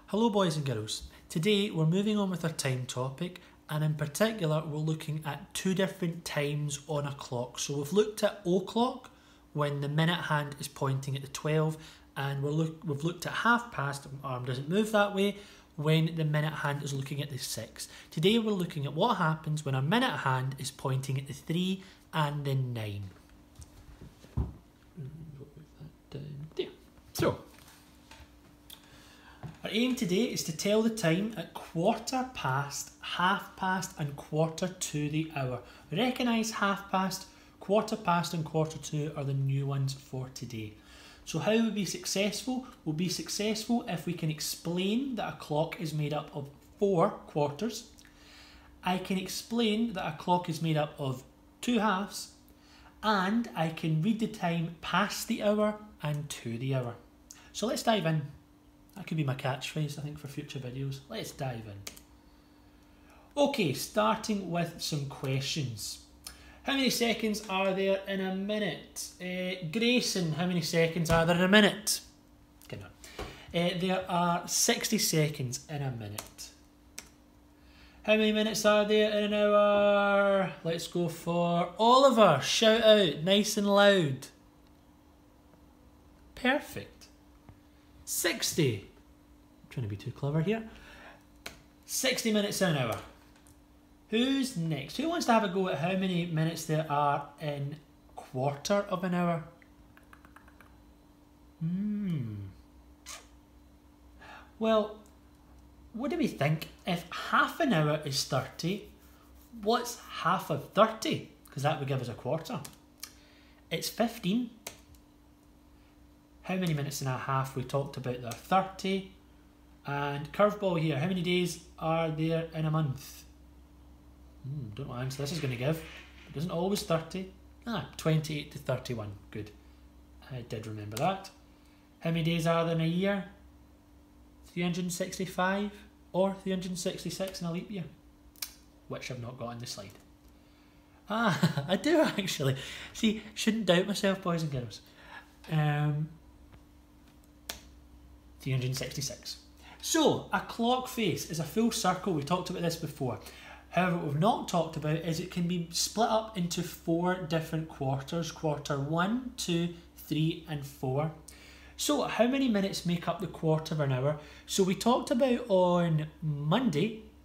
Hello boys and girls. Today we're moving on with our time topic, and in particular we're looking at two different times on a clock. So we've looked at o'clock when the minute hand is pointing at the 12, and we've looked at half past, arm doesn't move that way, when the minute hand is looking at the 6. Today we're looking at what happens when our minute hand is pointing at the 3 and the 9. So, our aim today is to tell the time at quarter past, half past and quarter to the hour. Recognise half past, quarter past and quarter to are the new ones for today. So how will we be successful? We'll be successful if we can explain that a clock is made up of 4 quarters. I can explain that a clock is made up of 2 halves, and I can read the time past the hour and to the hour. So let's dive in. That could be my catchphrase, I think, for future videos. Let's dive in. Okay, starting with some questions. How many seconds are there in a minute? Grayson, how many seconds are there in a minute? Good on. There are 60 seconds in a minute. How many minutes are there in an hour? Let's go for Oliver. Shout out, nice and loud. Perfect. 60. I'm trying to be too clever here. 60 minutes in an hour. Who's next? Who wants to have a go at how many minutes there are in quarter of an hour? Well, what do we think? If half an hour is 30, what's half of 30? Because that would give us a quarter. It's 15. How many minutes and a half? We talked about there. 30. And curveball here. How many days are there in a month? Don't know what answer this is going to give. It isn't always 30. 28 to 31. Good. I did remember that. How many days are there in a year? 365 or 366 in a leap year, which I've not got on the slide. I do actually. See, shouldn't doubt myself, boys and girls. 366. So, a clock face is a full circle. We talked about this before. However, what we've not talked about is it can be split up into 4 different quarters. Quarter 1, 2, 3 and 4. So, how many minutes make up the quarter of an hour? So, we talked about on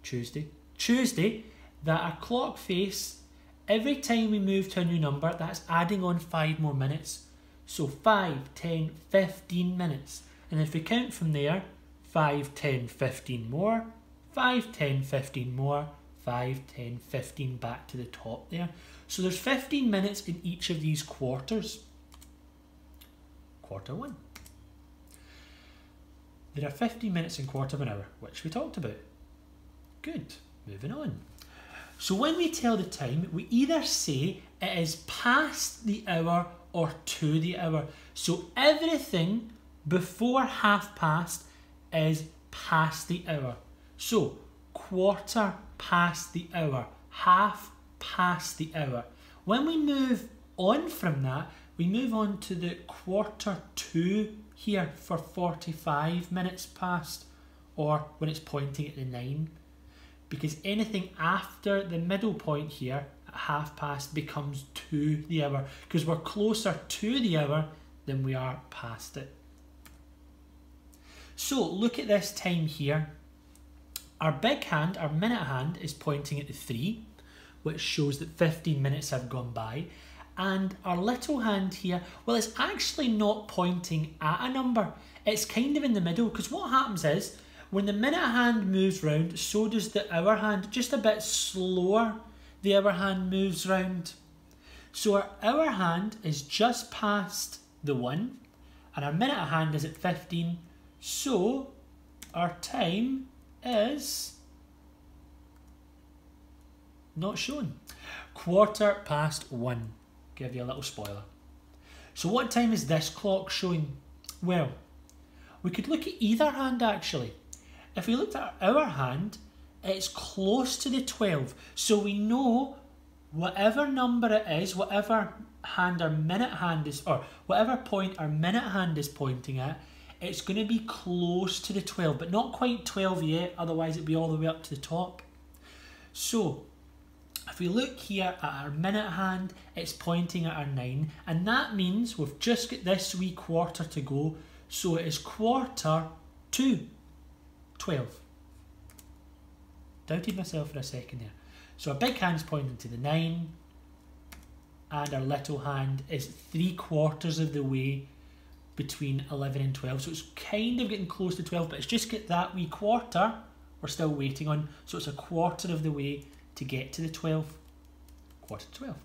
Tuesday, that a clock face, every time we move to a new number, that's adding on 5 more minutes. So, 5, 10, 15 minutes. And if we count from there, 5, 10, 15 more, 5, 10, 15 more, 5, 10, 15 back to the top there. So there's 15 minutes in each of these quarters. Quarter 1. There are 15 minutes in quarter of an hour, which we talked about. Good. Moving on. So when we tell the time, we either say it is past the hour or to the hour. So everything before half past is past the hour. So quarter past the hour, half past the hour. When we move on from that, we move on to the quarter to here for 45 minutes past, or when it's pointing at the 9. Because anything after the middle point here at half past becomes to the hour, because we're closer to the hour than we are past it. So look at this time here. Our big hand, our minute hand, is pointing at the 3, which shows that 15 minutes have gone by. And our little hand here, well, it's actually not pointing at a number. It's kind of in the middle, because what happens is, when the minute hand moves round, so does the hour hand. Just a bit slower, the hour hand moves round. So our hour hand is just past the 1, and our minute hand is at 15. So our time is not shown. Quarter past 1. Give you a little spoiler. So what time is this clock showing? Well, we could look at either hand actually. If we looked at our hour hand, it's close to the 12. So we know whatever number it is, whatever hand our minute hand is, or whatever point our minute hand is pointing at, it's going to be close to the 12, but not quite 12 yet, otherwise it'd be all the way up to the top. So if we look here at our minute hand, it's pointing at our 9, and that means we've just got this wee quarter to go, so it is quarter to 12. Doubted myself for a second there. So our big hand's pointing to the 9, and our little hand is 3/4 of the way between 11 and 12. So it's kind of getting close to 12, but it's just got that wee quarter we're still waiting on. So it's 1/4 of the way to get to the 12. Quarter to 12.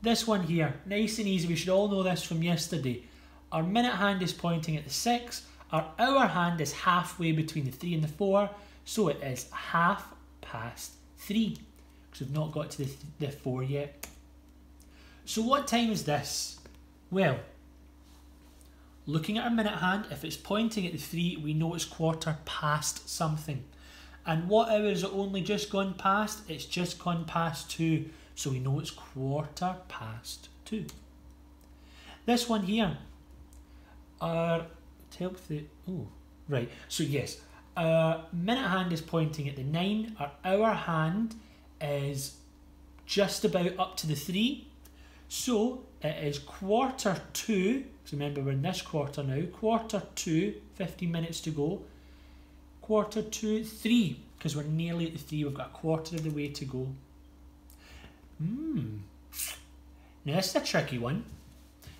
This one here, nice and easy. We should all know this from yesterday. Our minute hand is pointing at the 6. Our hour hand is halfway between the 3 and the 4. So it is 3:30, because we've not got to the 4 yet. So what time is this? Well, looking at our minute hand, if it's pointing at the 3, we know it's 1/4 something. And what hour is it only just gone past? It's just gone past 2. So we know it's 2:15. This one here, our so yes, our minute hand is pointing at the 9. Our hour hand is just about up to the 3. So it is 1/4, because remember we're in this quarter now, 1/4, 15 minutes to go. 2:45, because we're nearly at the 3, we've got 1/4 of the way to go. Now this is a tricky one.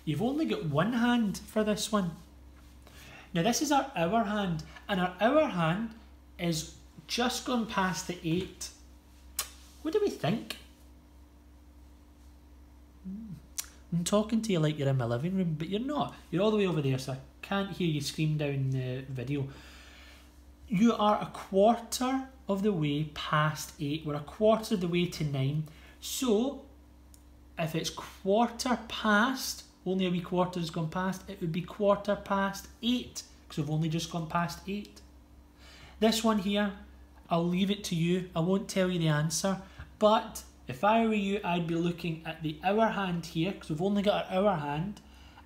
You've only got one hand for this one. Now this is our hour hand, and our hour hand is just gone past the 8. What do we think? I'm talking to you like you're in my living room, but you're not. You're all the way over there, so I can't hear you scream down the video. You are 1/4 of the way past 8. We're 1/4 of the way to 9. So if it's 1/4, only a wee quarter has gone past, it would be 1/4, because we've only just gone past 8. This one here, I'll leave it to you. I won't tell you the answer, but if I were you, I'd be looking at the hour hand here, because we've only got our hour hand,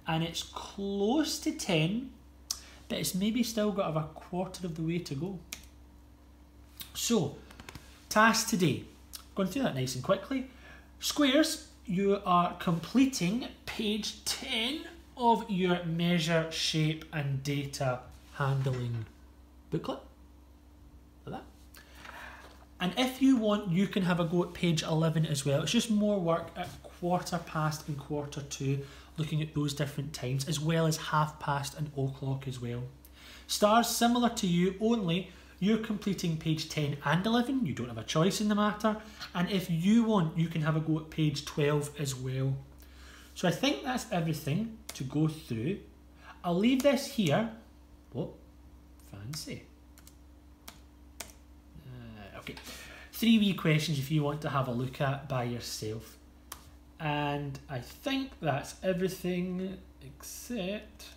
and it's close to 10, but it's maybe still got a 1/4 of the way to go. So, task today. Going through that nice and quickly. Squares, you are completing page 10 of your measure, shape and data handling booklet. Like that. And if you want, you can have a go at page 11 as well. It's just more work at 1/4 and 1/4, looking at those different times, as well as 1/2 and o'clock as well. Stars, similar to you, only you're completing page 10 and 11. You don't have a choice in the matter. And if you want, you can have a go at page 12 as well. So I think that's everything to go through. I'll leave this here. Whoa, fancy. Okay, 3 wee questions if you want to have a look at by yourself. And I think that's everything except...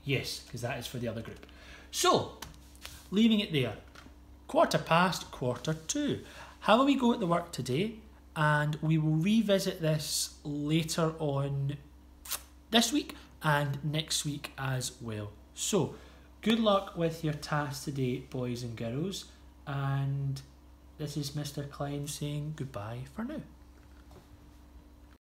Yes, because that is for the other group. So, leaving it there. 1/4, 2. Have a wee go at the work today, and we will revisit this later on this week and next week as well. So, good luck with your task today, boys and girls, and this is Mr. Klein saying goodbye for now.